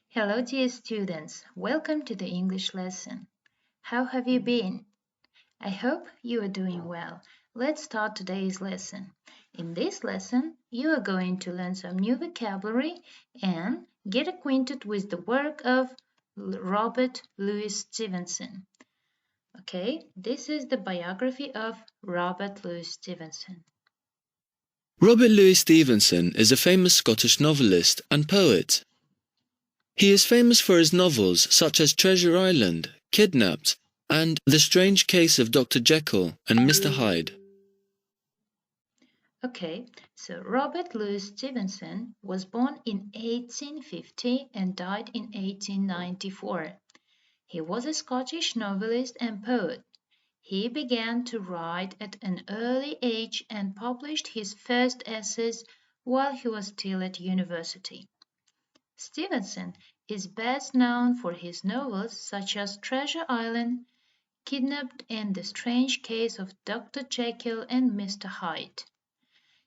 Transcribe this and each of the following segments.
Hello, dear students. Welcome to the English lesson. How have you been? I hope you are doing well. Let's start today's lesson. In this lesson, you are going to learn some new vocabulary and get acquainted with the work of Robert Louis Stevenson. Okay, this is the biography of Robert Louis Stevenson. Robert Louis Stevenson is a famous Scottish novelist and poet. He is famous for his novels such as Treasure Island, Kidnapped, and The Strange Case of Dr. Jekyll and Mr. Hyde. Okay, so Robert Louis Stevenson was born in 1850 and died in 1894. He was a Scottish novelist and poet. He began to write at an early age and published his first essays while he was still at university. Stevenson is best known for his novels such as Treasure Island, Kidnapped, and The Strange Case of Dr. Jekyll and Mr. Hyde.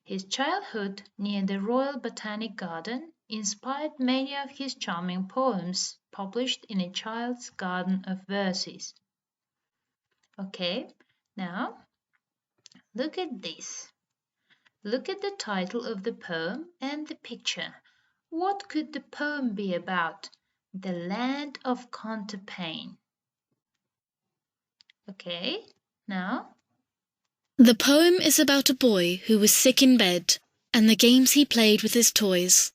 His childhood near the Royal Botanic Garden inspired many of his charming poems published in A Child's Garden of Verses. Okay, now look at this. Look at the title of the poem and the picture. What could the poem be about? The Land of Counterpane. Okay, now The poem is about a boy who was sick in bed and the games he played with his toys.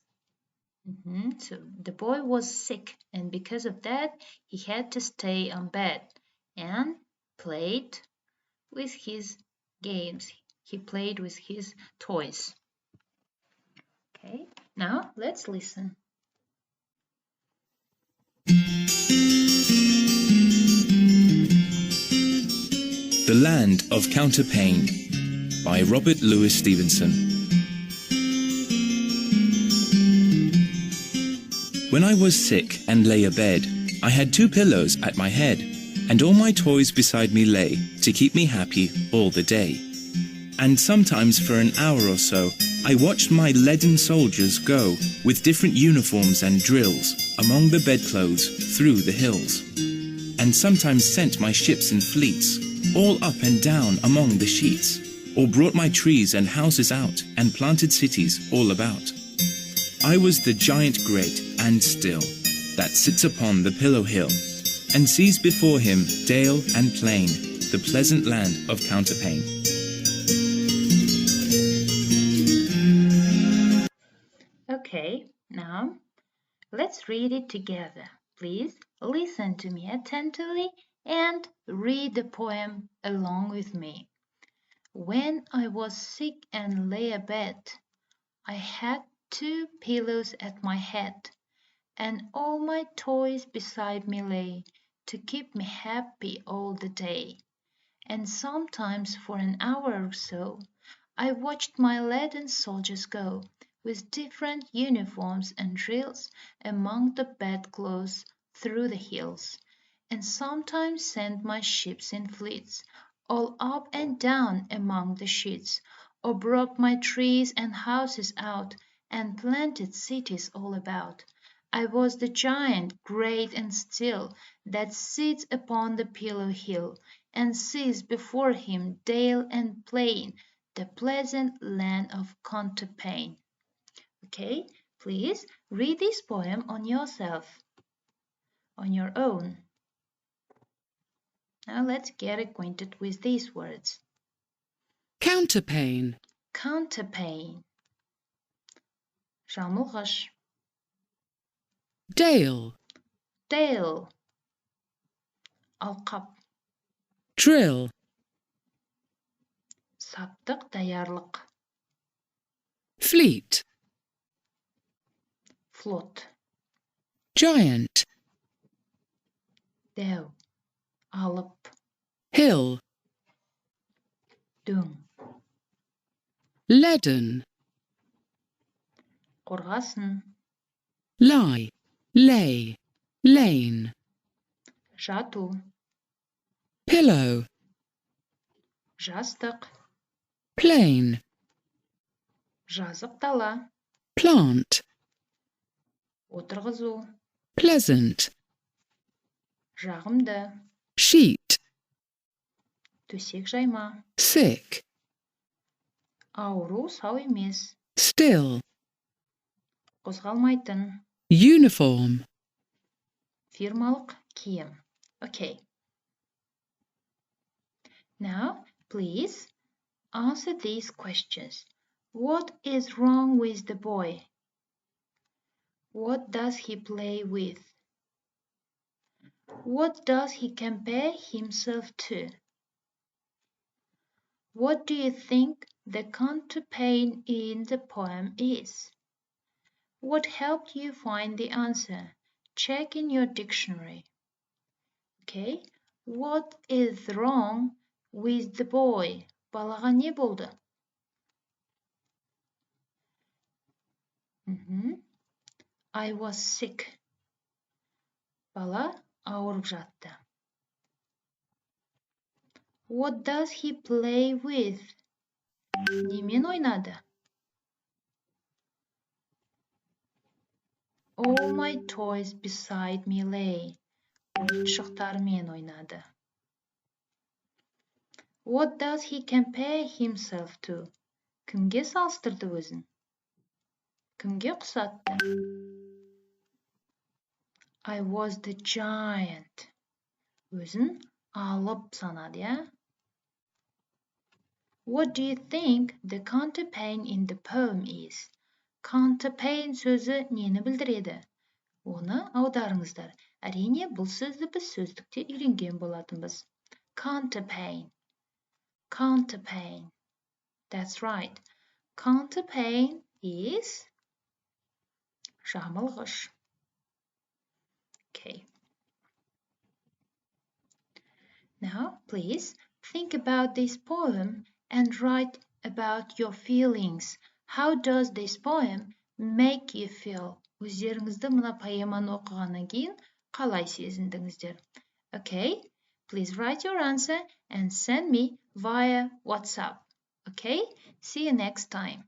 So the boy was sick, and because of that, he had to stay on bed and played with his games. He played with his toys. Okay, now let's listen. The Land of Counterpane by Robert Louis Stevenson. When I was sick and lay abed, I had 2 pillows at my head, and all my toys beside me lay to keep me happy all the day. And sometimes for an hour or so, I watched my leaden soldiers go with different uniforms and drills among the bedclothes through the hills, and sometimes sent my ships in fleets all up and down among the sheets, or brought my trees and houses out and planted cities all about. I was the giant great and still that sits upon the pillow hill, and sees before him dale and plain, the pleasant land of Counterpane. Okay, now let's read it together. Please listen to me attentively and read the poem along with me. When I was sick and lay abed, I had 2 pillows at my head, and all my toys beside me lay to keep me happy all the day. And sometimes for an hour or so, I watched my leaden soldiers go with different uniforms and drills among the bedclothes through the hills, and sometimes sent my ships in fleets all up and down among the sheets, or brought my trees and houses out and planted cities all about. I was the giant great and still that sits upon the pillow hill, and sees before him dale and plain, the pleasant land of Counterpane. Okay, please read this poem on yourself, on your own. Now let's get acquainted with these words. Counterpane. Counterpane. Жамылғыш. Dale. Dale. Алқап. Drill. Саптық даярлық. Fleet. Флот. Giant. Дәу. Алып. Hill. Дөң. Leaden. Қорғасын. Lie. Lay. Lane. Жату. Pillow. Жастық. Plain. Жазық дала. Plant. Отырғызу. pleasant, жағымды, sheet, төсек жайма, sick, ауру сау емес, still, қозғалмайтын, uniform, фирмалық киім. Okay. Now, please answer these questions. What is wrong with the boy? What does he play with? What does he compare himself to? What do you think the counterpane in the poem is? What helped you find the answer? Check in your dictionary. Okay. What is wrong with the boy? Балаға не болды? I was sick. Бала ауырып жатты. What does he play with? Немен ойнады? All my toys beside me lay. Ойыншықтармен ойнады. What does he compare himself to? Кімге салыстырды өзін? Кімге ұқсатты? I was the giant. Өзін алып санады, я? What do you think the counterpane in the poem is? Counterpane сөзі нені білдіреді? Оны аударыңыздар. Әрине, бұл сөзді біз сөздікте үйренген болатынбыз. Counterpane. Counterpane. That's right. Counterpane is жамылғыш. Okay. Now, please think about this poem and write about your feelings. How does this poem make you feel? Өздеріңізді мына поэманы оқығаннан кейін қалай сезіндіңіздер? Okay, please write your answer and send me via WhatsApp. Okay, see you next time.